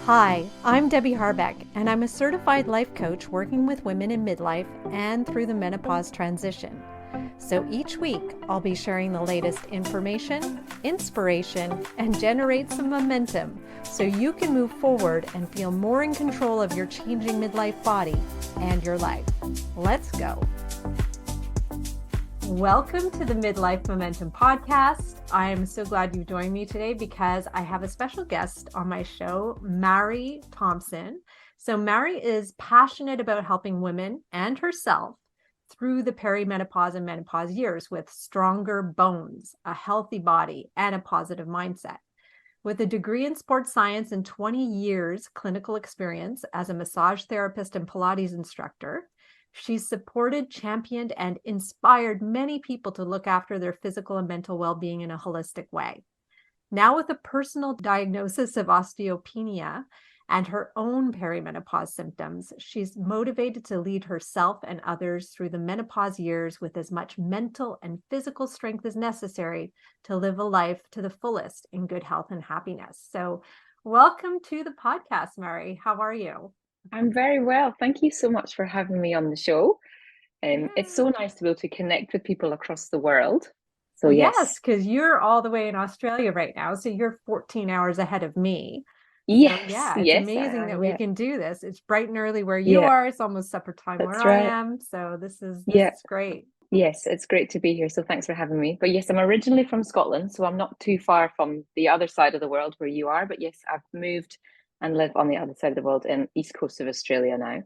Hi, I'm Debbie Harbeck, and I'm a certified life coach working with women in midlife and through the menopause transition. So each week, I'll be sharing the latest information, inspiration, and generate some momentum so you can move forward and feel more in control of your changing midlife body and your life. Let's go. Welcome to the Midlife Momentum Podcast. I am so glad you joined me today because I have a special guest on my show, Mairi Thompson. So Mairi is passionate about helping women and herself through the perimenopause and menopause years with stronger bones, a healthy body, and a positive mindset. With a degree in sports science and 20 years clinical experience as a massage therapist and Pilates instructor, she's supported, championed, and inspired many people to look after their physical and mental well-being in a holistic way. Now, with a personal diagnosis of osteopenia and her own perimenopause symptoms, she's motivated to lead herself and others through the menopause years with as much mental and physical strength as necessary to live a life to the fullest in good health and happiness. So welcome to the podcast, Mairi. How are you? I'm very well. Thank you so much for having me on the show. It's so nice to be able to connect with people across the world. So Yes, yes, because you're all the way in Australia right now, so you're 14 hours ahead of me. So yes, yeah, it's yes, I amazing that am. we Yeah, can do this. It's bright and early where you yeah, are. It's almost supper time where that's I right. am. So this Yeah, is great. yes, it's great to be here. So thanks for having me. But yes, I'm originally from Scotland, so I'm not too far from the other side of the world where you are. But yes, I've moved and live on the other side of the world in east coast of Australia now.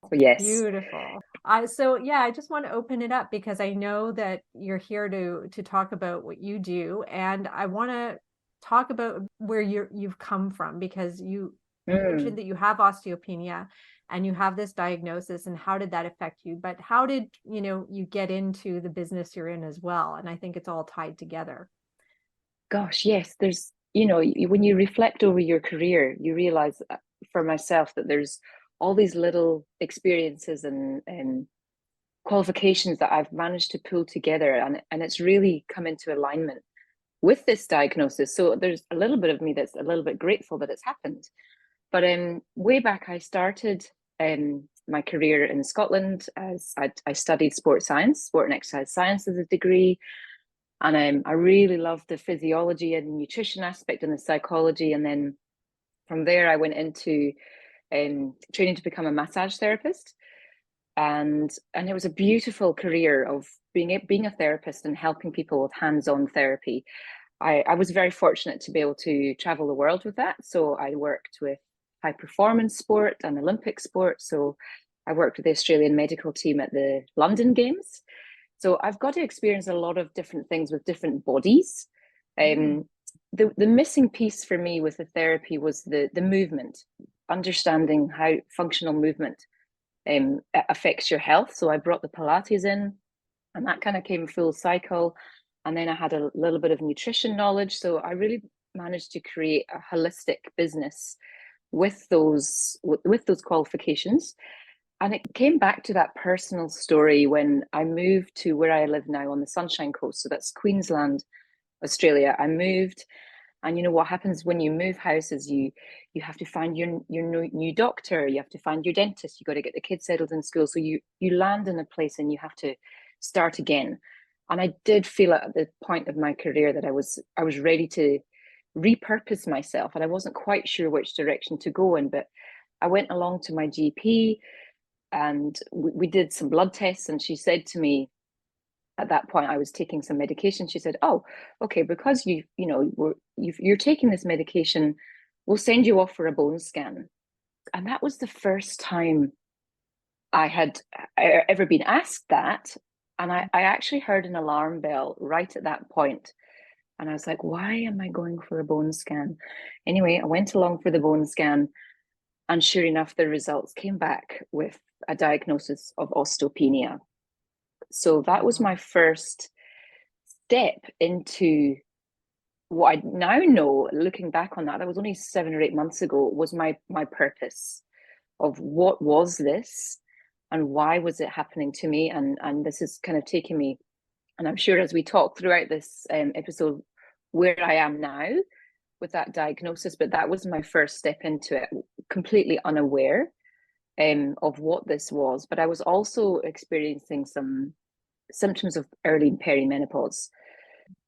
So yes. Beautiful. I just want to open it up because I know that you're here to talk about what you do, and I want to talk about where you've come from because you mentioned Mm. that you have osteopenia and you have this diagnosis, and how did that affect you? But how did, you get into the business you're in as well? And I think it's all tied together. Gosh, yes, there's, when you reflect over your career, you realize for myself that there's all these little experiences and qualifications that I've managed to pull together, and it's really come into alignment with this diagnosis. So there's a little bit of me that's a little bit grateful that it's happened. But way back, I started my career in Scotland as I studied sports science, sport and exercise science as a degree. And I really loved the physiology and nutrition aspect and the psychology. And then from there, I went into training to become a massage therapist. And it was a beautiful career of being a therapist and helping people with hands-on therapy. I was very fortunate to be able to travel the world with that. So I worked with high performance sport and Olympic sport. So I worked with the Australian medical team at the London Games. So I've got to experience a lot of different things with different bodies. Mm. Um, the missing piece for me with the therapy was the movement, understanding how functional movement affects your health. So I brought the Pilates in, and that kind of came full cycle. And then I had a little bit of nutrition knowledge. So I really managed to create a holistic business with those qualifications. And it came back to that personal story when I moved to where I live now on the Sunshine Coast. So that's Queensland, Australia. I moved, and you know what happens when you move houses? You have to find your new doctor. You have to find your dentist. You got to get the kids settled in school. So you land in a place and you have to start again. And I did feel at the point of my career that I was ready to repurpose myself, and I wasn't quite sure which direction to go in. But I went along to my GP and we did some blood tests, and she said to me at that point, I was taking some medication. She said, oh, okay, because you're taking this medication, we'll send you off for a bone scan. And that was the first time I had ever been asked that. And I actually heard an alarm bell right at that point. And I was like, why am I going for a bone scan? Anyway, I went along for the bone scan, and sure enough, the results came back with a diagnosis of osteopenia. So that was Wow. my first step into what I now know, looking back on that, that was only 7 or 8 months ago, was my purpose of what was this and why was it happening to me. And this is kind of taking me, and I'm sure as we talk throughout this episode, where I am now. with that diagnosis, but that was my first step into it, completely unaware of what this was. But I was also experiencing some symptoms of early perimenopause.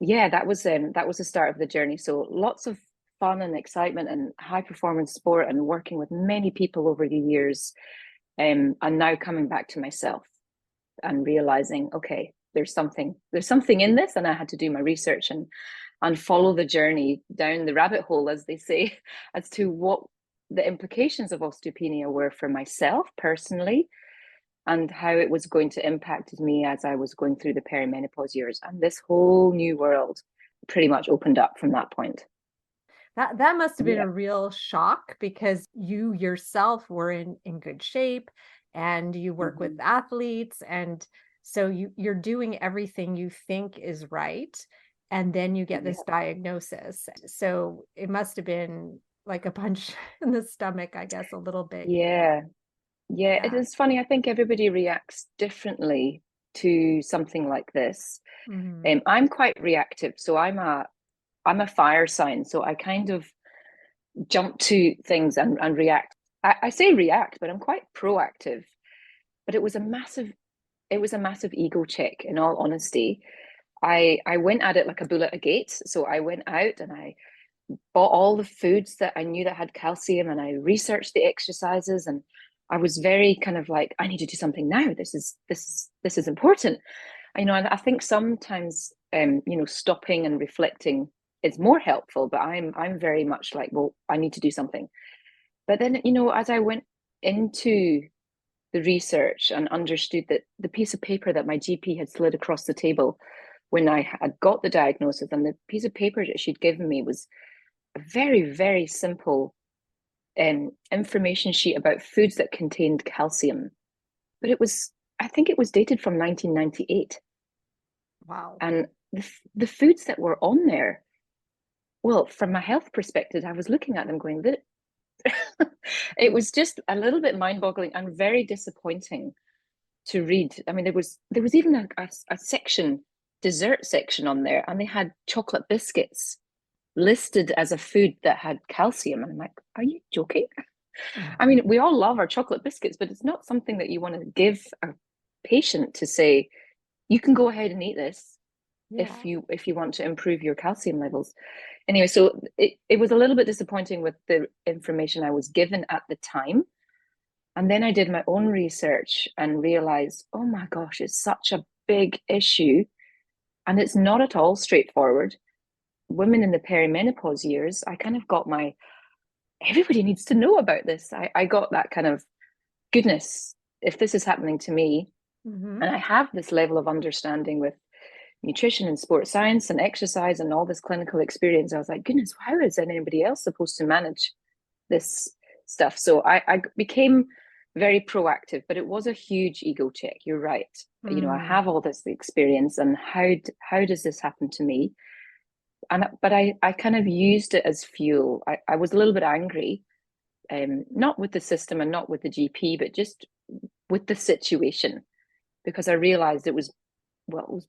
Yeah, that was the start of the journey. So lots of fun and excitement and high performance sport and working with many people over the years, and now coming back to myself and realizing, okay, there's something in this, and I had to do my research and follow the journey down the rabbit hole, as they say, as to what the implications of osteopenia were for myself personally, and how it was going to impact me as I was going through the perimenopause years. And this whole new world pretty much opened up from that point. That must have been Yeah. a real shock, because you yourself were in good shape and you work with athletes, and so you're doing everything you think is right, and then you get this diagnosis. So it must have been like a punch in the stomach, I guess, a little bit. Yeah. Yeah, it Yeah. is funny. I think everybody reacts differently to something like this. Mhm. I'm quite reactive, so I'm a fire sign, so I kind of jump to things and react. I say react, but I'm quite proactive. But it was a massive ego check, in all honesty. I went at it like a bull at a gate. So I went out and I bought all the foods that I knew that had calcium, and I researched the exercises, and I was very kind of like, I need to do something now. This is important. And I think sometimes stopping and reflecting is more helpful, but I'm very much like, well, I need to do something. But then, as I went into the research and understood that the piece of paper that my GP had slid across the table when I had got the diagnosis, and the piece of paper that she'd given me was a very, very simple information sheet about foods that contained calcium. But I think it was dated from 1998. Wow. And the foods that were on there, well, from a health perspective, I was looking at them going, that it was just a little bit mind-boggling and very disappointing to read. I mean, there was even a section, dessert section on there, and they had chocolate biscuits listed as a food that had calcium. And I'm like, are you joking? I mean, we all love our chocolate biscuits, but it's not something that you want to give a patient to say, you can go ahead and eat this Yeah. if you want to improve your calcium levels. Anyway, so it was a little bit disappointing with the information I was given at the time. And then I did my own research and realized, oh my gosh, it's such a big issue. And it's not at all straightforward. Women in the perimenopause years, I kind of got everybody needs to know about this. I got that kind of, goodness, if this is happening to me, Mhm. and I have this level of understanding with nutrition and sports science and exercise and all this clinical experience, I was like, goodness, how is anybody else supposed to manage this stuff? So I became very proactive, but it was a huge ego check. You're right. I Mm. have all this experience, and how does this happen to me? But I kind of used it as fuel. I was a little bit angry, not with the system and not with the GP, but just with the situation, because I realized it was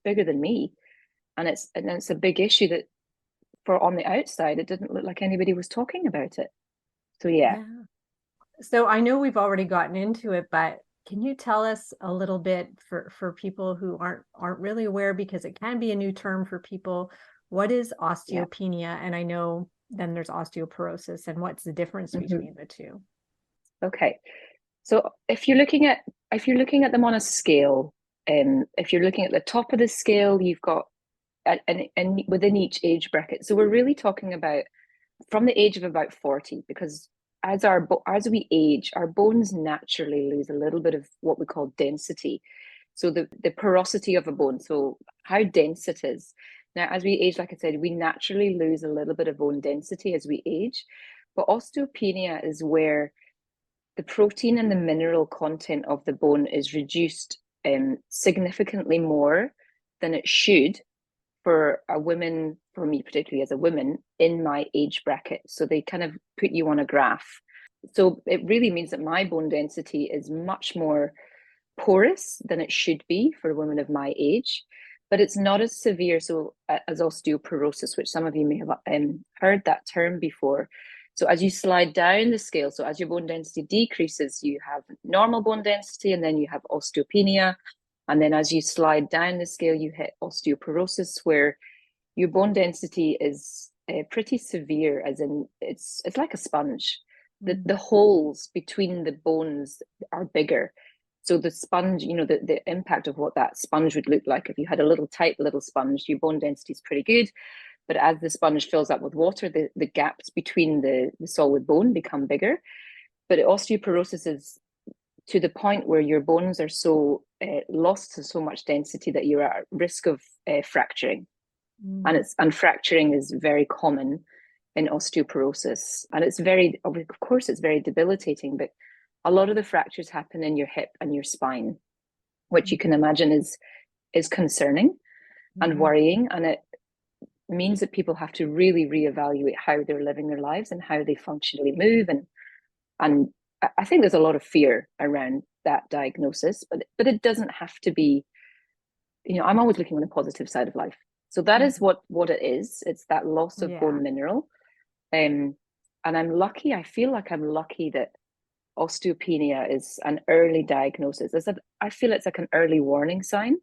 bigger than me, and it's a big issue that, for on the outside, it didn't look like anybody was talking about it. So yeah. Yeah. So I know we've already gotten into it, but can you tell us a little bit, for people who aren't really aware, because it can be a new term for people, what is Yeah. osteopenia? And I know then there's osteoporosis, and what's the difference Mm-hmm. between the two? Okay. So if you're looking at them on a scale, if you're looking at the top of the scale, you've got and within each age bracket. So we're really talking about from the age of about 40, because as we age, our bones naturally lose a little bit of what we call density. So the porosity of a bone, so how dense it is. Now, as we age, like I said, we naturally lose a little bit of bone density as we age. But osteopenia is where the protein and the mineral content of the bone is reduced significantly more than it should for a woman, for me particularly as a woman in my age bracket. So they kind of put you on a graph. So it really means that my bone density is much more porous than it should be for a woman of my age. but it's not as severe as osteoporosis, which some of you may have heard that term before. So as you slide down the scale, so as your bone density decreases, you have normal bone density, and then you have osteopenia. And then as you slide down the scale, you hit osteoporosis, where your bone density is pretty severe, as in it's like a sponge. The holes between the bones are bigger. So the sponge, the impact of what that sponge would look like if you had a little tight little sponge, your bone density is pretty good. But as the sponge fills up with water, the gaps between the solid bone become bigger. But osteoporosis is to the point where your bones are so lost to so much density that you're at risk of fracturing. And fracturing is very common in osteoporosis. And it's of course, it's very debilitating, but a lot of the fractures happen in your hip and your spine, which you can imagine is concerning and worrying. And it means that people have to really reevaluate how they're living their lives and how they functionally move. And I think there's a lot of fear around that diagnosis, but it doesn't have to be, I'm always looking on the positive side of life. So that is what it is. It's that loss of bone mineral. And I feel like I'm lucky that osteopenia is an early diagnosis. I feel it's like an early warning sign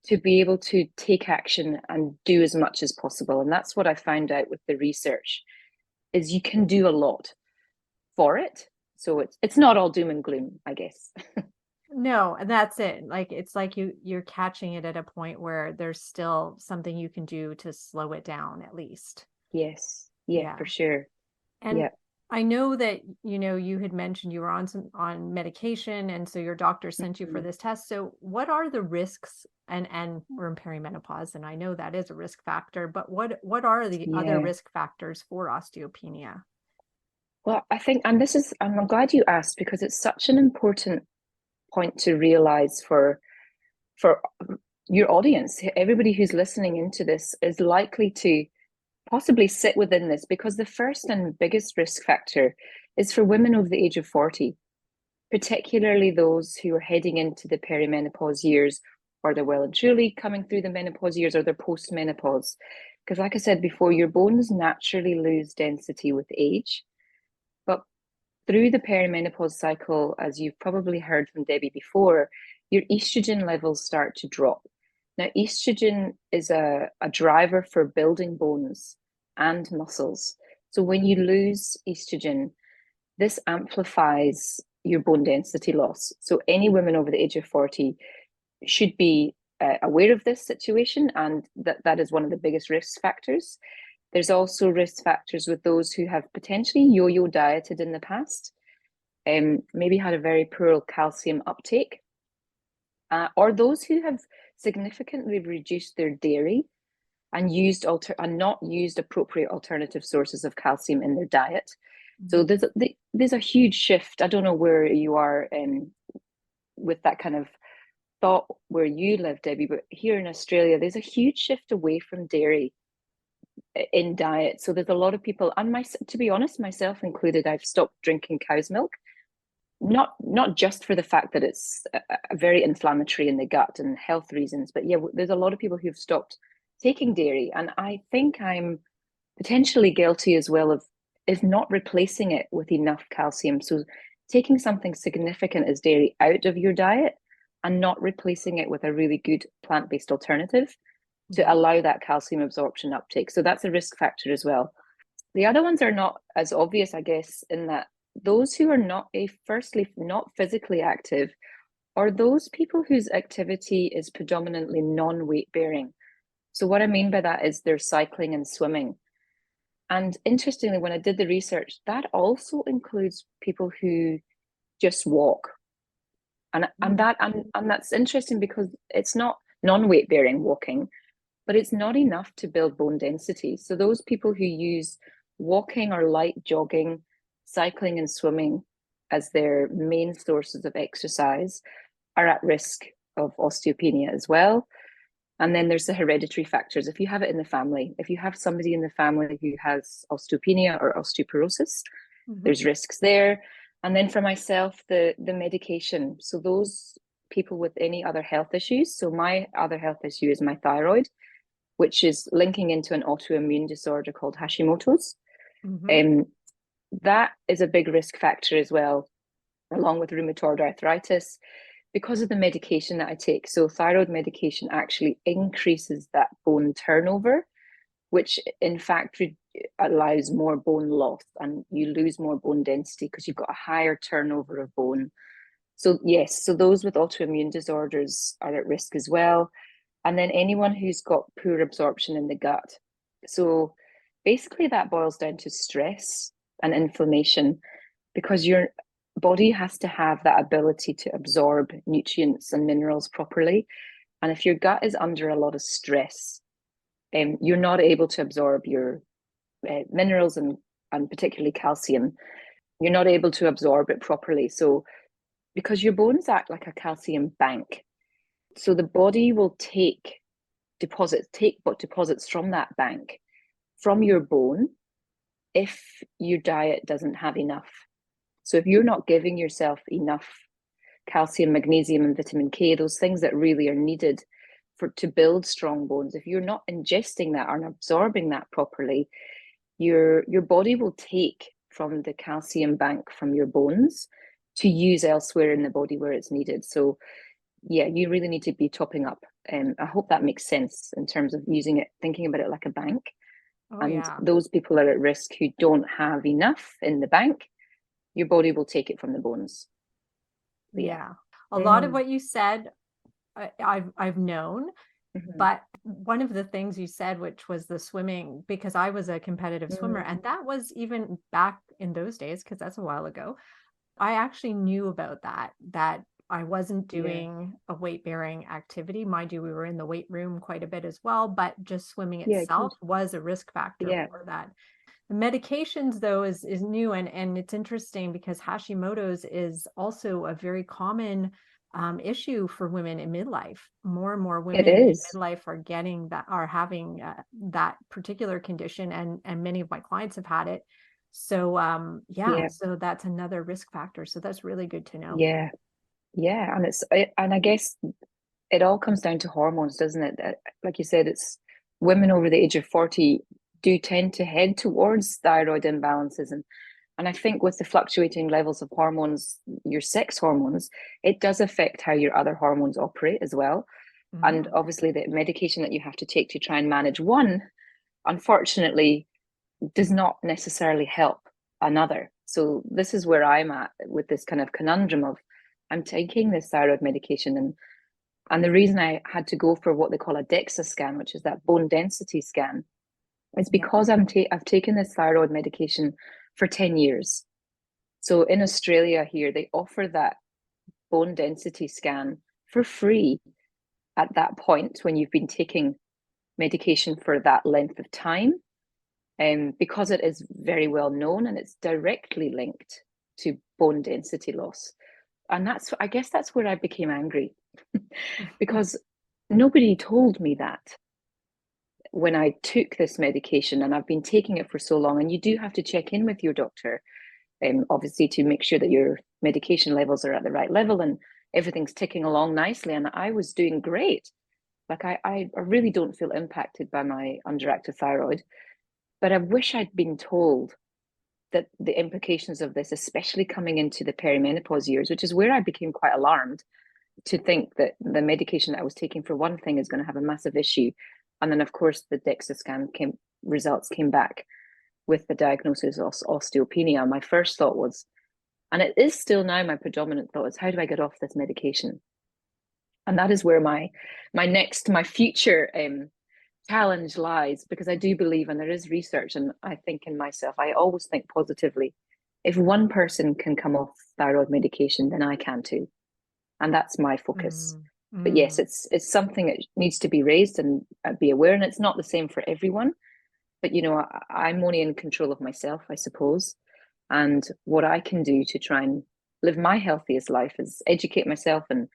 to be able to take action and do as much as possible. And that's what I found out with the research, is you can do a lot for it. So it's not all doom and gloom, I guess. No, and that's it. Like, it's like you're catching it at a point where there's still something you can do to slow it down, at least. Yes. Yeah, for sure. And I know that, you had mentioned you were on medication, and so your doctor sent you for this test. So what are the risks? And we're in perimenopause, and I know that is a risk factor, but what are the other risk factors for osteopenia? Well, I think, and I'm glad you asked, because it's such an important point to realize for your audience. Everybody who's listening into this is likely to possibly sit within this, because the first and biggest risk factor is for women over the age of 40, particularly those who are heading into the perimenopause years, or they're well and truly coming through the menopause years, or they're post-menopause. Because like I said before, your bones naturally lose density with age. But through the perimenopause cycle, as you've probably heard from Debbie before, your estrogen levels start to drop. Now, estrogen is a driver for building bones and muscles. So when you lose estrogen, this amplifies your bone density loss. So any women over the age of 40 should be aware of this situation, and that is one of the biggest risk factors. There's also risk factors with those who have potentially yo-yo dieted in the past, maybe had a very poor calcium uptake, or those who have significantly reduced their dairy and not used appropriate alternative sources of calcium in their diet. So there's a huge shift. I don't know where you are with that kind of thought where you live, Debbie, but here in Australia, there's a huge shift away from dairy in diet. So there's a lot of people, and to be honest, myself included, I've stopped drinking cow's milk. Not just for the fact that it's very inflammatory in the gut and health reasons, but there's a lot of people who've stopped taking dairy, and I think I'm potentially guilty as well of not replacing it with enough calcium. So taking something significant as dairy out of your diet and not replacing it with a really good plant-based alternative to allow that calcium absorption uptake. So that's a risk factor as well. The other ones are not as obvious, I guess, in that those who are firstly not physically active, or those people whose activity is predominantly non-weight bearing. So what I mean by that is they're cycling and swimming. And interestingly, when I did the research, that also includes people who just walk. And that's interesting, because it's not non-weight bearing walking, but it's not enough to build bone density. So those people who use walking or light jogging, cycling and swimming as their main sources of exercise are at risk of osteopenia as well. And then there's the hereditary factors. If you have it in the family, if you have somebody in the family who has osteopenia or osteoporosis, there's risks there. And then for myself, the medication. So those people with any other health issues. So my other health issue is my thyroid, which is linking into an autoimmune disorder called Hashimoto's. Mm-hmm. Um, that is a big risk factor as well, along with rheumatoid arthritis, because of the medication that I take. So thyroid medication actually increases that bone turnover, which in fact allows more bone loss, and you lose more bone density because you've got a higher turnover of bone. So yes, so those with autoimmune disorders are at risk as well. And then anyone who's got poor absorption in the gut. So basically that boils down to stress and inflammation, because your body has to have that ability to absorb nutrients and minerals properly. And if your gut is under a lot of stress, you're not able to absorb your minerals and particularly calcium. You're not able to absorb it properly. So because your bones act like a calcium bank, so the body will take what deposits from that bank from your bone if your diet doesn't have enough. So if you're not giving yourself enough calcium, magnesium, and vitamin K, those things that really are needed to build strong bones, if you're not ingesting that or absorbing that properly, your body will take from the calcium bank from your bones to use elsewhere in the body where it's needed. So yeah, you really need to be topping up. I hope that makes sense in terms of using it, thinking about it like a bank. Oh, And yeah. those people are at risk who don't have enough in the bank. Your body will take it from the bones. Yeah. Yeah. A lot of what you said, I've known, Mm-hmm. but one of the things you said, which was the swimming, because I was a competitive swimmer, Mm. and that was even back in those days, because that's a while ago. I actually knew about that I wasn't Yeah. doing a weight bearing activity. Mind you, we were in the weight room quite a bit as well, but just swimming Yeah, good. itself was a risk factor Yeah. for that. The medications though is new, and it's interesting because Hashimoto's is also a very common issue for women in midlife. More and more It women in is. midlife are having that particular condition, and many of my clients have had it. So yeah, Yeah. so that's another risk factor. So that's really good to know. Yeah. Yeah. And I guess it all comes down to hormones, doesn't it? Like you said, it's women over the age of 40 do tend to head towards thyroid imbalances. And I think with the fluctuating levels of hormones, your sex hormones, it does affect how your other hormones operate as well. And Mm. obviously, the medication that you have to take to try and manage one, unfortunately, does not necessarily help another. So this is where I'm at with this kind of conundrum of I'm taking this thyroid medication, and the reason I had to go for what they call a DEXA scan, which is that bone density scan, is Yeah. because I've taken this thyroid medication for 10 years. So in Australia here, they offer that bone density scan for free at that point when you've been taking medication for that length of time, because it is very well known and it's directly linked to bone density loss. And I guess that's where I became angry because nobody told me that when I took this medication, and I've been taking it for so long. And you do have to check in with your doctor, obviously, to make sure that your medication levels are at the right level and everything's ticking along nicely. And I was doing great. Like I really don't feel impacted by my underactive thyroid, but I wish I'd been told that the implications of this, especially coming into the perimenopause years, which is where I became quite alarmed to think that the medication that I was taking for one thing is going to have a massive issue. And then, of course, the DEXA scan results came back with the diagnosis of osteopenia. My first thought was, and it is still now my predominant thought, is how do I get off this medication? And that is where my future challenge lies, because I do believe, and there is research, and I think in myself, I always think positively. If one person can come off thyroid medication, then I can too, and that's my focus. Mm, But yes, mm. it's something that needs to be raised and be aware, and it's not the same for everyone. But I'm only in control of myself, I suppose, and what I can do to try and live my healthiest life is educate myself. And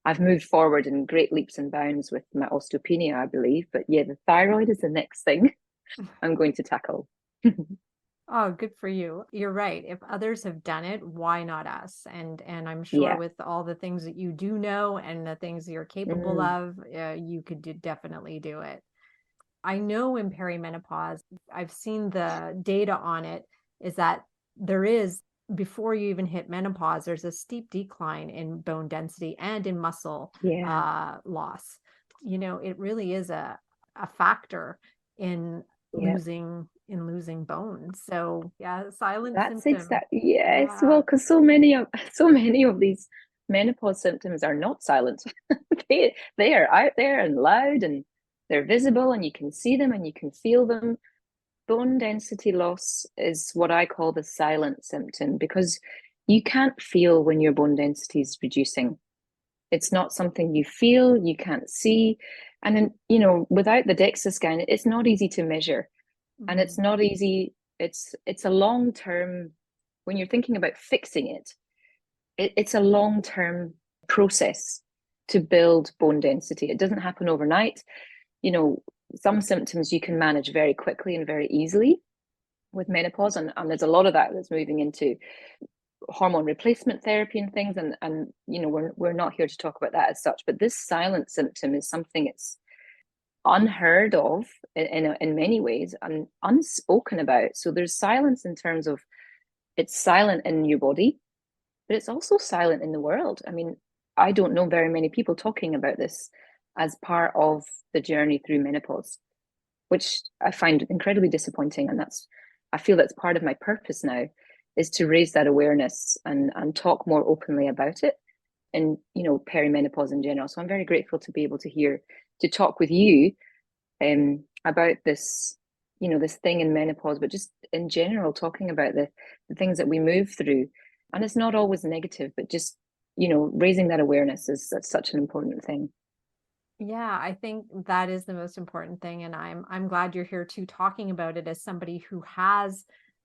I've moved forward in great leaps and bounds with my osteopenia, I believe. But yeah, the thyroid is the next thing I'm going to tackle. Oh, good for you. You're right. If others have done it, why not us? And I'm sure Yeah. with all the things that you do know and the things you're capable Mm, of, you could definitely do it. I know in perimenopause, I've seen the data on it, is that there is, before you even hit menopause, there's a steep decline in bone density and in muscle yeah. loss. It really is a factor in Yeah. losing bones. So yeah, silent That's symptom. exactly, yes. Yeah. Well, because so many of these menopause symptoms are not silent. They are out there and loud, and they're visible, and you can see them and you can feel them. Bone density loss is what I call the silent symptom, because you can't feel when your bone density is reducing. It's not something you feel, you can't see. And then, without the DEXA scan, it's not easy to measure. And it's Mhm. not easy. It's a long term, when you're thinking about fixing it's a long term process to build bone density. It doesn't happen overnight. You know, some symptoms you can manage very quickly and very easily with menopause, and there's a lot of that that's moving into hormone replacement therapy and things, and we're not here to talk about that as such, but this silent symptom is something it's unheard of in many ways and unspoken about. So there's silence in terms of it's silent in your body, but it's also silent in the world. I mean, I don't know very many people talking about this as part of the journey through menopause, which I find incredibly disappointing. And I feel that's part of my purpose now, is to raise that awareness and talk more openly about it, and perimenopause in general. So I'm very grateful to be able to talk with you about this, this thing in menopause, but just in general, talking about the things that we move through. And it's not always negative, but just, raising that awareness is that's such an important thing. Yeah, I think that is the most important thing, and I'm glad you're here too, talking about it as somebody who has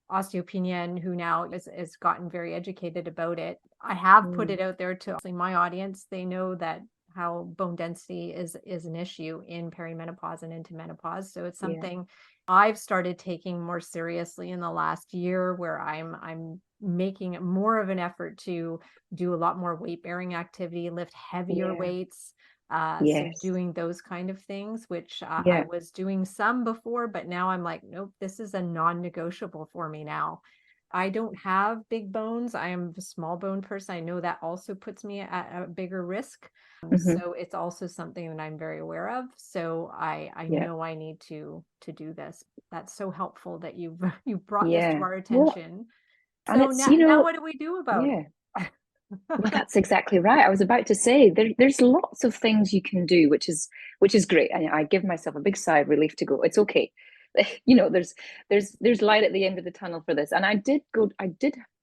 osteopenia and who now is gotten very educated about it. I have put Mm, it out there to my audience. They know that how bone density is an issue in perimenopause and into menopause. So it's yeah. something I've started taking more seriously in the last year, where I'm making more of an effort to do a lot more weight bearing activity, lift heavier Yeah. weights, so Yes. doing those kind of things, which I Yeah. was doing some before, but now I'm like, nope, this is a non-negotiable for me now. I don't have big bones. I am a small bone person. I know that also puts me at a bigger risk. Hmm. So it's also something that I'm very aware of. So I Yeah. know I need to do this. That's so helpful that you've you brought this to Yeah. our Well, attention. and So it's, now what do we do about yeah. it? Well, that's exactly right. I was about to say there's lots of things you can do, which is great. I give myself a big sigh of relief to go, it's okay. There's light at the end of the tunnel for this. And I did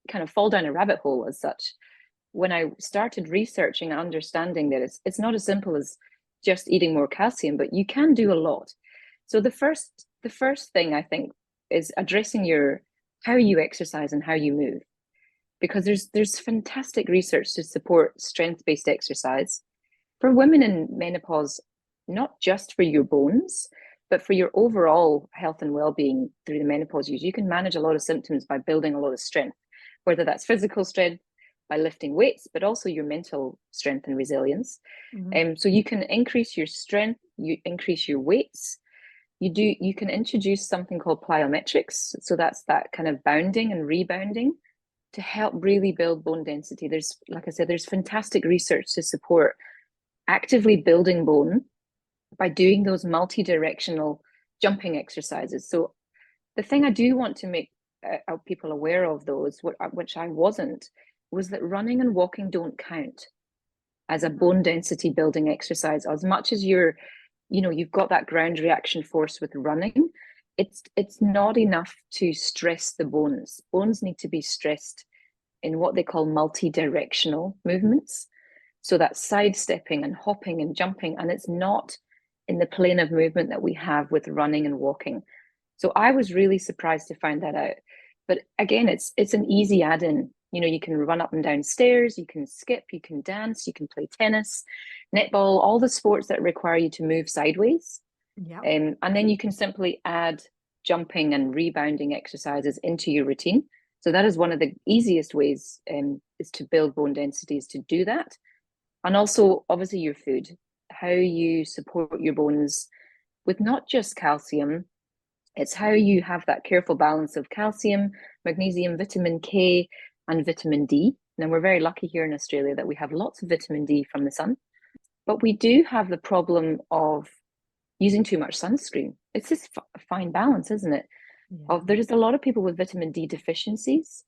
kind of fall down a rabbit hole as such when I started researching and understanding that it's not as simple as just eating more calcium, but you can do a lot. So the first thing I think is addressing your how you exercise and how you move, because there's fantastic research to support strength-based exercise for women in menopause, not just for your bones, but for your overall health and well-being through the menopause years. You can manage a lot of symptoms by building a lot of strength, whether that's physical strength by lifting weights, but also your mental strength and resilience. Mhm. So you can increase your strength, you increase your weights. You can introduce something called plyometrics. So that's that kind of bounding and rebounding to help really build bone density. There's, like I said, there's fantastic research to support actively building bone by doing those multi-directional jumping exercises. So the thing I do want to make people aware of, though, is which I wasn't, was that running and walking don't count as a Mhm. bone density building exercise. As much as you've got that ground reaction force with running, it's not enough to stress the bones. Bones need to be stressed in what they call multi-directional movements. So that's sidestepping and hopping and jumping, and it's not in the plane of movement that we have with running and walking. So I was really surprised to find that out. But again, it's an easy add-in. You can run up and down stairs, you can skip, you can dance, you can play tennis, netball, all the sports that require you to move sideways. Yep. And then you can simply add jumping and rebounding exercises into your routine. So that is one of the easiest ways is to build bone density, is to do that. And also, obviously, your food, how you support your bones with not just calcium, it's how you have that careful balance of calcium, magnesium, vitamin K, and vitamin D. Now, we're very lucky here in Australia that we have lots of vitamin D from the sun, but we do have the problem of using too much sunscreen. It's this fine balance, isn't it? Yeah. There's a lot of people with vitamin D deficiencies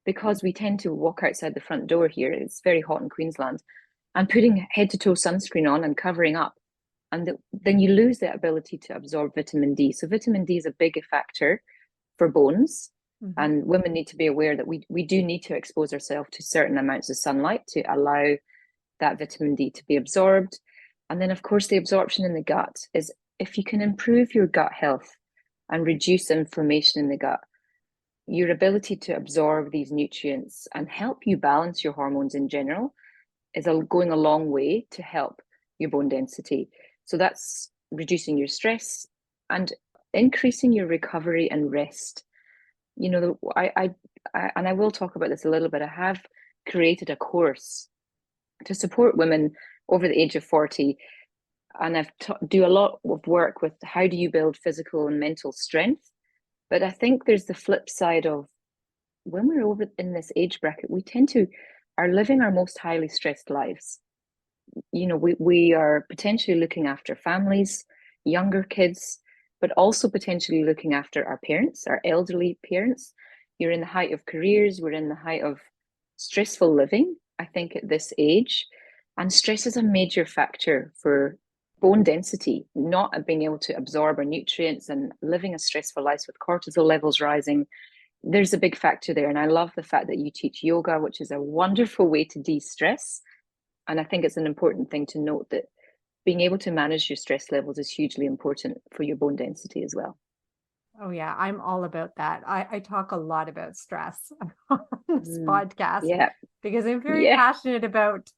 because we tend to walk outside the front door here. It's very hot in Queensland, and putting head to toe sunscreen on and covering up. And then you lose the ability to absorb vitamin D. So vitamin D is a big factor for bones. Mm-hmm. And women need to be aware that we do need to expose ourselves to certain amounts of sunlight to allow that vitamin D to be absorbed. And then, of course, the absorption in the gut is, if you can improve your gut health and reduce inflammation in the gut, your ability to absorb these nutrients and help you balance your hormones in general is going a long way to help your bone density. So that's reducing your stress and increasing your recovery and rest. You know, and I will talk about this a little bit. I have created a course to support women over the age of 40, and I do a lot of work with how do you build physical and mental strength. But I think there's the flip side of, when we're over in this age bracket, we tend to are living our most highly stressed lives. You know, we are potentially looking after families, younger kids, but also potentially looking after our parents, our elderly parents. You're in the height of careers, we're in the height of stressful living, I think, at this age. And stress is a major factor for bone density, not being able to absorb our nutrients and living a stressful life with cortisol levels rising. There's a big factor there. And I love the fact that you teach yoga, which is a wonderful way to de-stress. And I think it's an important thing to note that being able to manage your stress levels is hugely important for your bone density as well. Oh yeah, I'm all about that. I talk a lot about stress on this podcast Yeah. because I'm very Yeah. passionate about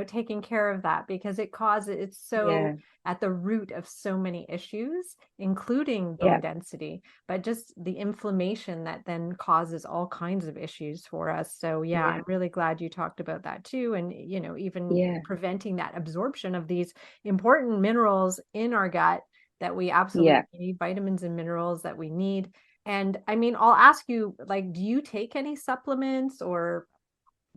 taking care of that, because it's Yeah. so at the root of so many issues, including Yeah. bone density, but just the inflammation that then causes all kinds of issues for us. So yeah, Yeah. I'm really glad you talked about that too. And even Yeah. preventing that absorption of these important minerals in our gut that we absolutely Yeah. need, vitamins and minerals that we need. And I mean, I'll ask you, like, do you take any supplements, or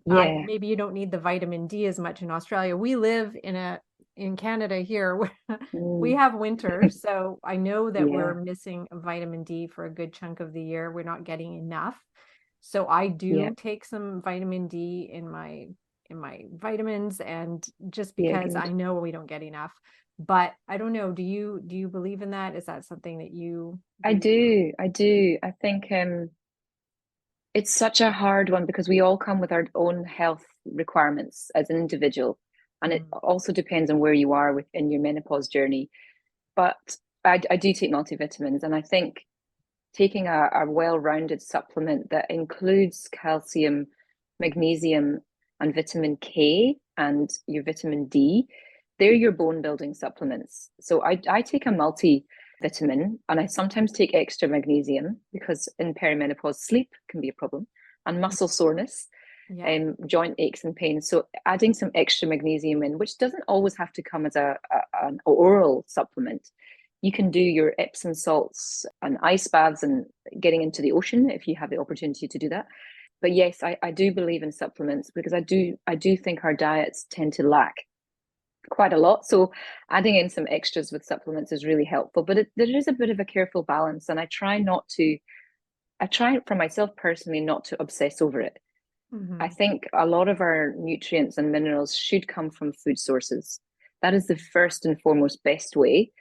Yeah. maybe you don't need the vitamin D as much in Australia? We live in Canada here where we Mm. have winter, so I know that we're Yeah. missing vitamin D for a good chunk of the year. We're not getting enough. So I Yeah. do take some vitamin D in my vitamins, and just Yeah. because Good. I know we don't get enough. But I don't know, do you believe in that? Is that something that you I do? do. I do. I think it's such a hard one because we all come with our own health requirements as an individual. And it Mm, also depends on where you are within your menopause journey. But I do take multivitamins, and I think taking a well-rounded supplement that includes calcium, magnesium, and vitamin K and your vitamin D, they're your bone building supplements. So I take a multivitamin, and I sometimes take extra magnesium because in perimenopause, sleep can be a problem, and muscle soreness, yeah. joint aches and pains. So adding some extra magnesium in, which doesn't always have to come as an oral supplement. You can do your Epsom salts and ice baths and getting into the ocean if you have the opportunity to do that. But yes, I do believe in supplements because I do think our diets tend to lack quite a lot. So adding in some extras with supplements is really helpful. But there is a bit of a careful balance, and I try for myself personally not to obsess over it. I Mm-hmm. think a lot of our nutrients and minerals should come from food sources. That is the first and foremost best way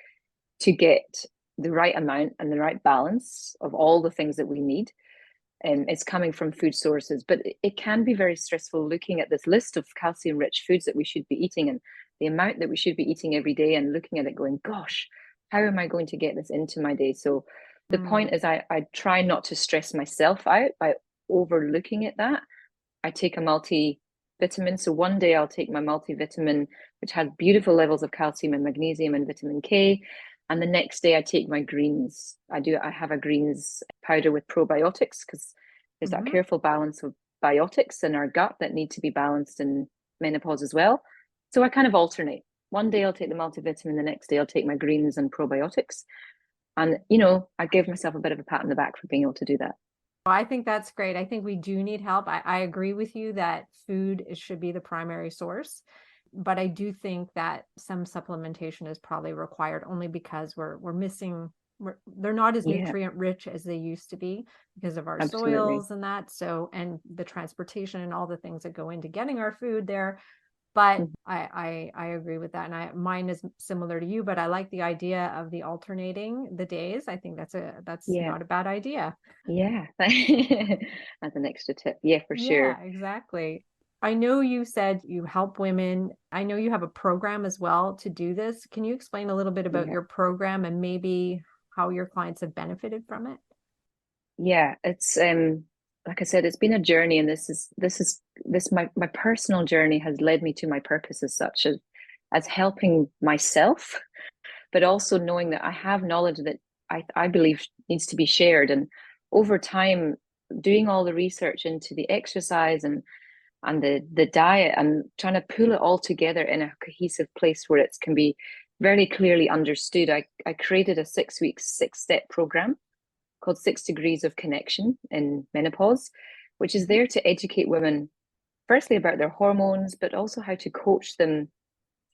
to get the right amount and the right balance of all the things that we need. It's coming from food sources, but it can be very stressful looking at this list of calcium rich foods that we should be eating and the amount that we should be eating every day, and looking at it going, gosh, how am I going to get this into my day? So the point is, I try not to stress myself out by overlooking at that. I take a multivitamin. So one day I'll take my multivitamin, which has beautiful levels of calcium and magnesium and vitamin K. And the next day I take my greens. I have a greens powder with probiotics, because there's that Mm-hmm. careful balance of biotics in our gut that need to be balanced in menopause as well. So I kind of alternate. One day I'll take the multivitamin, the next day I'll take my greens and probiotics. And, I give myself a bit of a pat on the back for being able to do that. I think that's great. I think we do need help. I agree with you that food should be the primary source, but I do think that some supplementation is probably required only because we're missing. They're not as Yeah, nutrient rich as they used to be because of our absolutely. soils and that. So, and the transportation and all the things that go into getting our food there. But Mhm. I agree with that, and mine is similar to you. But I like the idea of the alternating the days. I think that's Yeah, not a bad idea. yeah. As an extra tip. Yeah, for sure. Yeah, exactly. I know you said you help women. I know you have a program as well to do this. Can you explain a little bit about Yeah. your program and maybe how your clients have benefited from it? Yeah, it's like I said, it's been a journey, and this my personal journey has led me to my purpose as such, as helping myself, but also knowing that I have knowledge that I believe needs to be shared. And over time, doing all the research into the exercise and the diet, and trying to pull it all together in a cohesive place where it can be very clearly understood, I created a 6 week, 6 step program called 6 Degrees of Connection in Menopause, which is Mhm. there to educate women, firstly about their hormones, but also how to coach them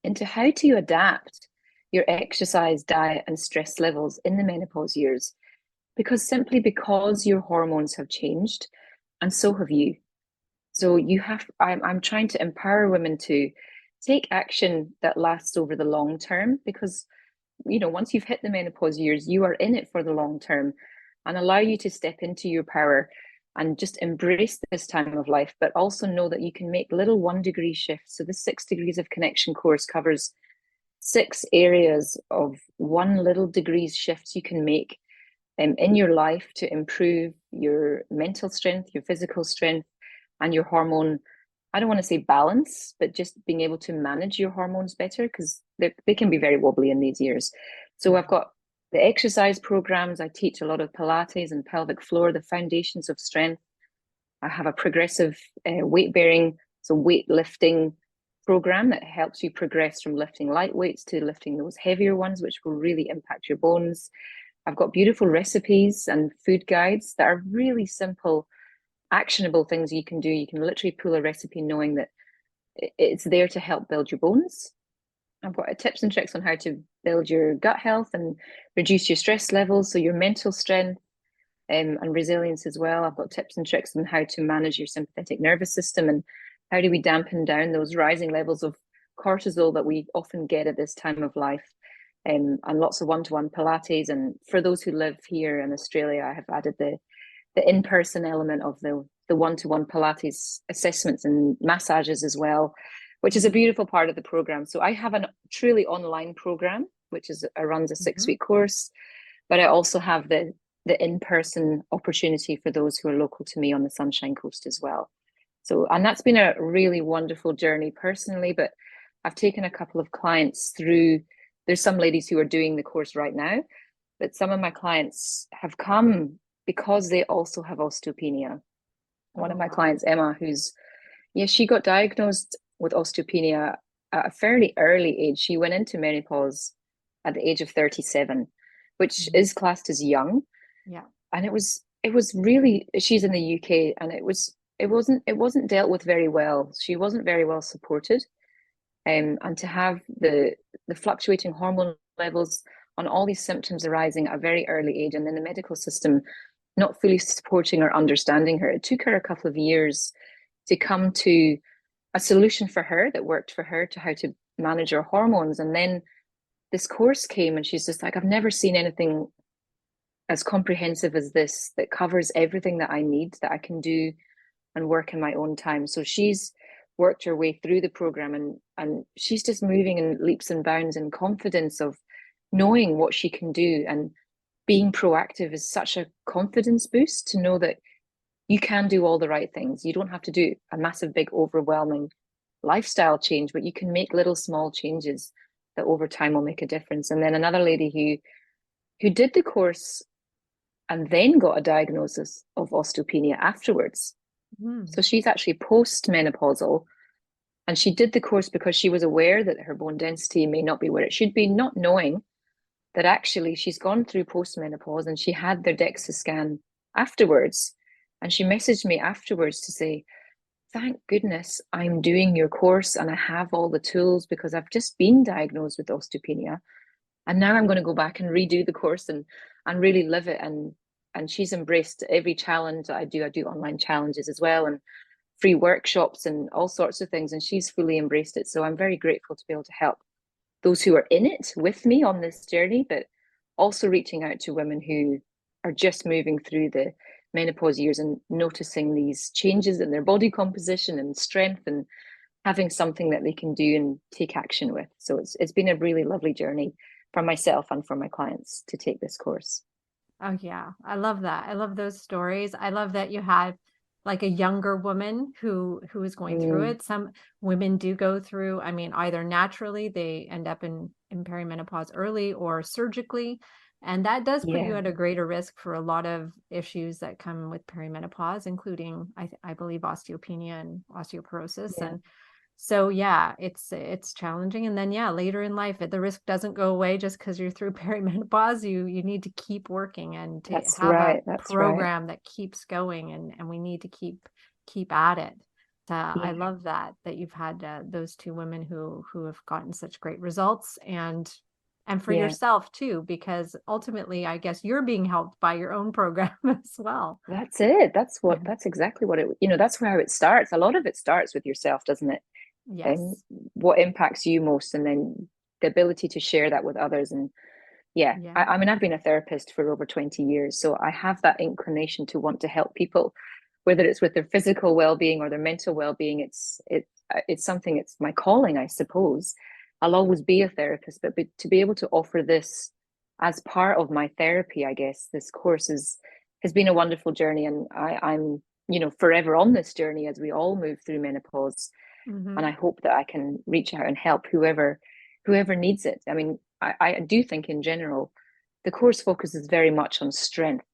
into how to adapt your exercise, diet, and stress levels in the menopause years. Because your hormones have changed, and so have you. So I'm trying to empower women to take action that lasts over the long term, because once you've hit the menopause years, you are in it for the long term, and allow you to step into your power and just embrace this time of life, but also know that you can make little 1 degree shifts. So the 6 Degrees of Connection course covers 6 areas of 1 little degrees shifts you can make in your life to improve your mental strength, your physical strength, and your hormone. I don't want to say balance, but just being able to manage your hormones better, because they can be very wobbly in these years. So Yeah. I've got the exercise programs. I teach a lot of Pilates and pelvic floor, the foundations of strength. I have a progressive weight bearing, so weightlifting program that helps you progress from lifting light weights to lifting those heavier ones, which will really impact your bones. I've got beautiful recipes and food guides that are really simple, actionable things you can do. You can literally pull a recipe knowing that it's there to help build your bones. I've got tips and tricks on how to build your gut health and reduce your stress levels, so your mental strength and resilience as well. I've got tips and tricks on how to manage your sympathetic nervous system, and how do we dampen down those rising levels of cortisol that we often get at this time of life. And lots of one-to-one Pilates. And for those who live here in Australia, I have added the in-person element of the one-to-one Pilates assessments and massages as well, which is a Mhm. beautiful part of the program. So I have a truly online program, which runs a 6 week Mhm. course, but I also have the in-person opportunity for those who are local to me on the Sunshine Coast as well. So, and that's been a really wonderful journey personally, but I've taken a couple of clients through. There's some ladies who are doing the course right now, but some of my clients have come because they also have osteopenia. One Oh, of my wow. clients, Emma, yeah, she got diagnosed with osteopenia at a fairly early age. She went into menopause at the age of 37, which Mhm. is classed as young. Yeah. And it was really, she's in the UK, and it wasn't dealt with very well. She wasn't very well supported. And to have the fluctuating hormone levels on all these symptoms arising at a very early age, and then the medical system not fully supporting or understanding her. It took her a couple of years to come to a solution for her that worked for her, to how to manage her hormones. And then this course came, and she's just like, I've never seen anything as comprehensive as this, that covers everything that I need, that I can do and work in my own time. So she's worked her way through the program, and she's just moving in leaps and bounds in confidence of knowing what she can do. And being proactive is such a confidence boost, to know that you can do all the right things. You don't have to do a massive, big, overwhelming lifestyle change, but you can make little small changes that over time will make a difference. And then another lady who did the course and then got a diagnosis of osteopenia afterwards. Mm. So she's actually post-menopausal, and she did the course because she was aware that her bone density may not be where it should be, not knowing that actually she's gone through post-menopause, and she had their DEXA scan afterwards. And she messaged me afterwards to say, thank goodness I'm doing your course and I have all the tools, because I've just been diagnosed with osteopenia. And now I'm going to go back and redo the course and really live it. And she's embraced every challenge that I do. I do online challenges as well, and free workshops and all sorts of things. And she's fully embraced it. So I'm very grateful to be able to help those who are in it with me on this journey, but also reaching out to women who are just moving through the menopause years and noticing these changes in their body composition and strength, and having something that they can do and take action with. So it's been a really lovely journey for myself and for my clients to take this course. Oh yeah, I love that. I love those stories. I love that you had like a younger woman who is going through Mm, it. Some women do go through, I mean, either naturally they end up in perimenopause early or surgically, and that does put you yeah, at a greater risk for a lot of issues that come with perimenopause, including I believe osteopenia and osteoporosis. yeah, And so yeah, it's challenging. And then yeah, later in life, the risk doesn't go away just because you're through perimenopause. You need to keep working and to that's have a right. That's right. program that keeps going, and we need to keep at it. I Yeah, love that you've had those two women who have gotten such great results, and for yeah. yourself too, because ultimately, I guess you're being helped by your own program as well. That's it. That's exactly what that's how it starts. A lot of it starts with yourself, doesn't it? And Yes. what impacts you most, and then the ability to share that with others. And yeah, Yeah. I mean, I've been a therapist for over 20 years, so I have that inclination to want to help people, whether it's with their physical well-being or their mental well-being. It's something, it's my calling, I suppose. I'll always be a therapist, but to be able to offer this as part of my therapy, I guess this course has been a wonderful journey, and I'm forever on this journey as we all move through menopause. And I Hmm. hope that I can reach out and help whoever needs it. I mean, I do think in general, the course focuses very much on strength.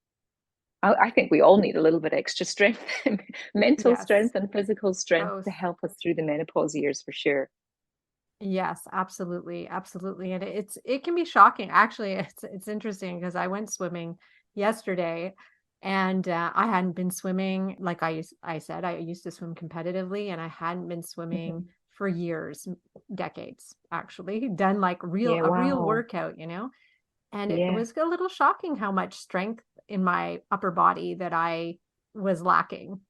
I think we all need a little bit extra strength, mental Yes. strength and physical strength Both. to help us through the menopause years for sure. Yes, absolutely, absolutely. And it can be shocking. Actually, it's interesting because I went swimming yesterday, and I hadn't been swimming like I said I used to swim competitively, and I hadn't been swimming Mhm. for years, decades actually, done like Yeah, a real wow. workout. And it Yeah, was a little shocking how much strength in my upper body that I was lacking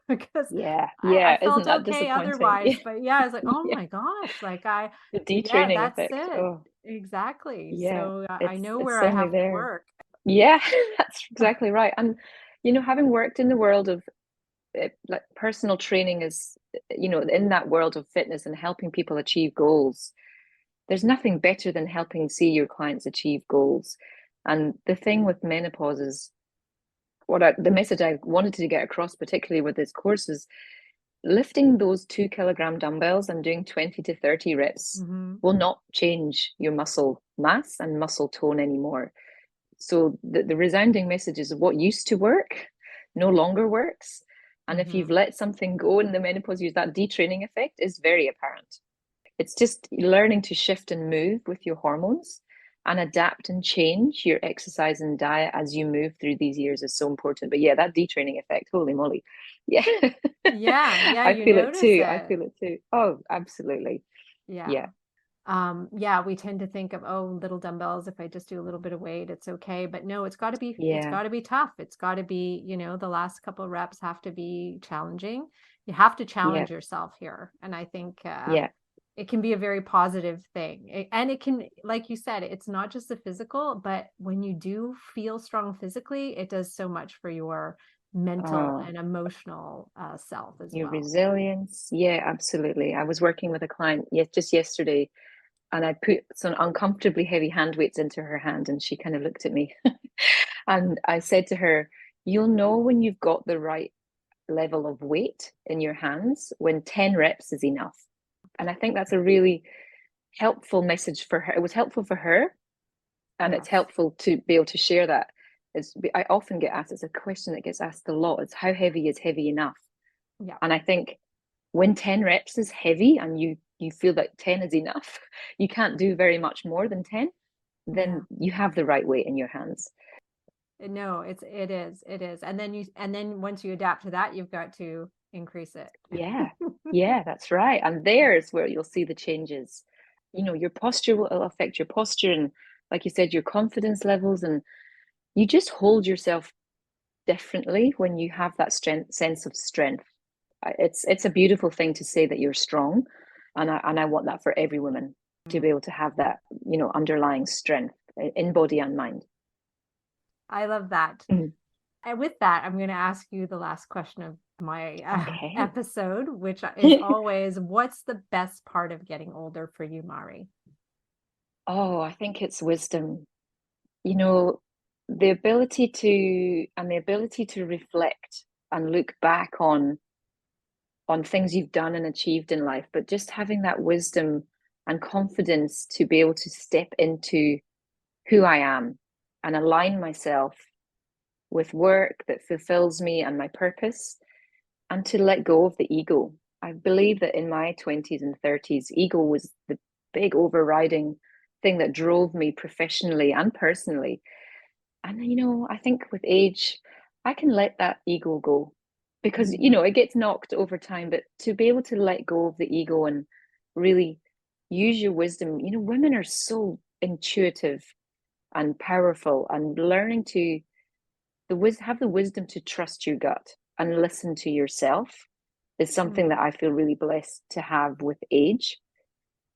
because yeah, I yeah. Isn't felt that okay disappointing? Yeah, otherwise. But yeah, I was like, oh yeah. my gosh, The yeah, detraining that's effect. it. Oh, Exactly. yeah. So I It's know it's where I certainly have to there. work. Yeah, that's exactly right. And having worked in the world of like personal training, is in that world of fitness and helping people achieve goals, there's nothing better than helping see your clients achieve goals. And the thing with menopause is, the message I wanted to get across, particularly with this course, is lifting those 2 kilogram dumbbells and doing 20 to 30 reps Hmm. will not change your muscle mass and muscle tone anymore. So the resounding message is what used to work no longer works. And if you've Hmm. let something go in the menopause years, that detraining effect is very apparent. It's just learning to shift and move with your hormones and adapt and change your exercise and diet as you move through these years is so important. But yeah, that detraining effect, holy moly. Yeah. Yeah, yeah, I you feel it notice too. I it. feel it too. Oh, absolutely. Yeah. Yeah. Yeah, we tend to think of, oh, little dumbbells, if I just do a little bit of weight, it's okay. But no, it's Yeah. got to be tough. It's got to be, the last couple of reps have to be challenging. You have to Yeah. challenge yourself here. And I think Yeah. it can be a very positive thing. And it can, like you said, it's not just the physical, but when you do feel strong physically, it does so much for your mental Oh, and emotional self as your well. resilience. Yeah, absolutely. I was working with a client just yesterday, and I put some uncomfortably heavy hand weights into her hand, and she kind of looked at me. And I said to her, you'll know when you've got the right level of weight in your hands when 10 reps is enough. And I think that's a really helpful message for her. It was helpful for her, and it's Yes. helpful to be able to share that. I often get asked, it's a question that gets asked a lot, is how heavy is heavy enough? Yeah. And I think when 10 reps is heavy and you feel that 10 is enough, you can't do very much more than 10, then you have the right weight in your hands. No, it is. And then once you adapt to that, you've got to increase it. Yeah, that's right. And there's where you'll see the changes. Your posture will affect your posture, and like you said, your confidence levels, and you just hold yourself differently when you have that sense of strength. It's a beautiful thing to say that you're strong, and I want that for every woman to be able to have that, underlying strength in body and mind. I love that. Mm. And with that, I'm going to ask you the last question of my Okay. episode, which is always, what's the best part of getting older for you, Mairi? Oh, I think it's wisdom. The ability to reflect and look back on things you've done and achieved in life, but just having that wisdom and confidence to be able to step into who I am and align myself with work that fulfills me and my purpose, and to let go of the ego. I believe that in my 20s and 30s, ego was the big overriding thing that drove me professionally and personally. And, I think with age, I can let that ego go because, it gets knocked over time. But to be able to let go of the ego and really use your wisdom, women are so intuitive and powerful, and learning to have the wisdom to trust your gut and listen to yourself is something that I feel really blessed to have with age,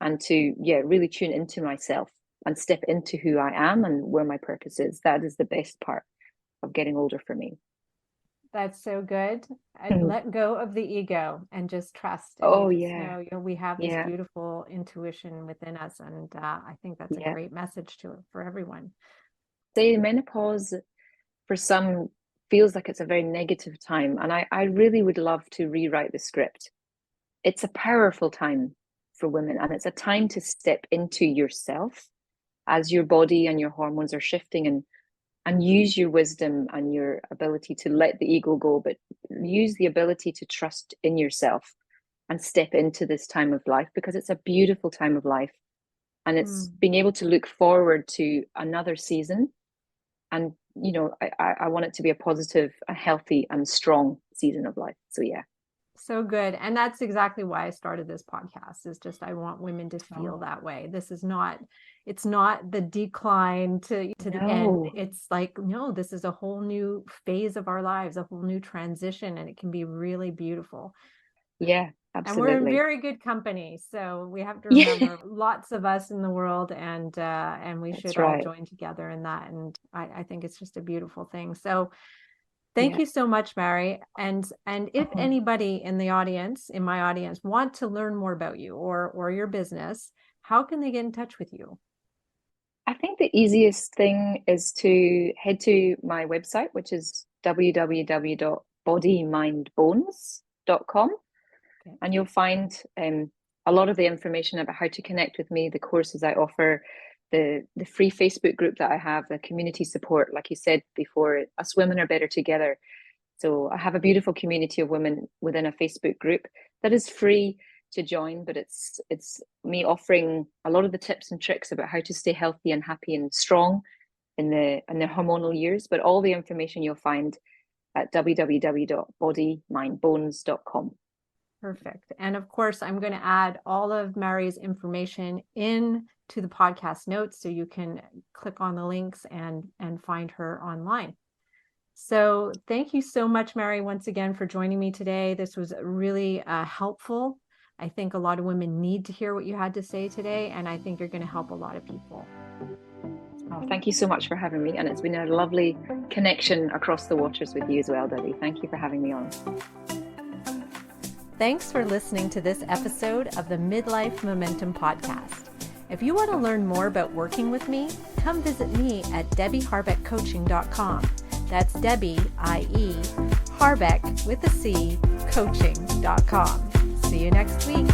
and to really tune into myself and step into who I am and where my purpose is. That is the best part of getting older for me. That's so good. And let go of the ego and just trust. And Oh, we just yeah. know, we have this Yeah. beautiful intuition within us. And I think that's a Yeah. great message for everyone. Say menopause for some feels like it's a very negative time. And I really would love to rewrite the script. It's a powerful time for women, and it's a time to step into yourself as your body and your hormones are shifting, and use your wisdom and your ability to let the ego go, but use the ability to trust in yourself and step into this time of life, because it's a beautiful time of life, and it's being able to look forward to another season. And I want it to be a positive, a healthy and strong season of life. So yeah. So good. And that's exactly why I started this podcast, is just, I want women to feel that way. It's not the decline to the end. It's like, no, this is a whole new phase of our lives, a whole new transition, and it can be really beautiful. Yeah, absolutely. And we're in very good company. So we have to remember lots of us in the world, and we should all join together in that. And I think it's just a beautiful thing. So thank you so much, Mairi. And if anybody in my audience, want to learn more about you or your business, how can they get in touch with you? I think the easiest thing is to head to my website, which is www.bodymindbones.com. Okay. And you'll find a lot of the information about how to connect with me, the courses I offer, the free Facebook group that I have, the community support. Like you said before, us women are better together. So I have a beautiful community of women within a Facebook group that is free to join, but it's me offering a lot of the tips and tricks about how to stay healthy and happy and strong in the hormonal years. But all the information you'll find at www.bodymindbones.com. Perfect. And of course, I'm going to add all of Mairi's information in to the podcast notes, so you can click on the links and find her online. So thank you so much, Mairi, once again for joining me today. This was really helpful. I think a lot of women need to hear what you had to say today, and I think you're going to help a lot of people. Oh, thank you so much for having me. And it's been a lovely connection across the waters with you as well, Debbie. Thank you for having me on. Thanks for listening to this episode of the Midlife Momentum Podcast. If you want to learn more about working with me, come visit me at debbieharbeckcoaching.com. That's Debbie, I-E, Harbeck with a C, coaching.com. See you next week.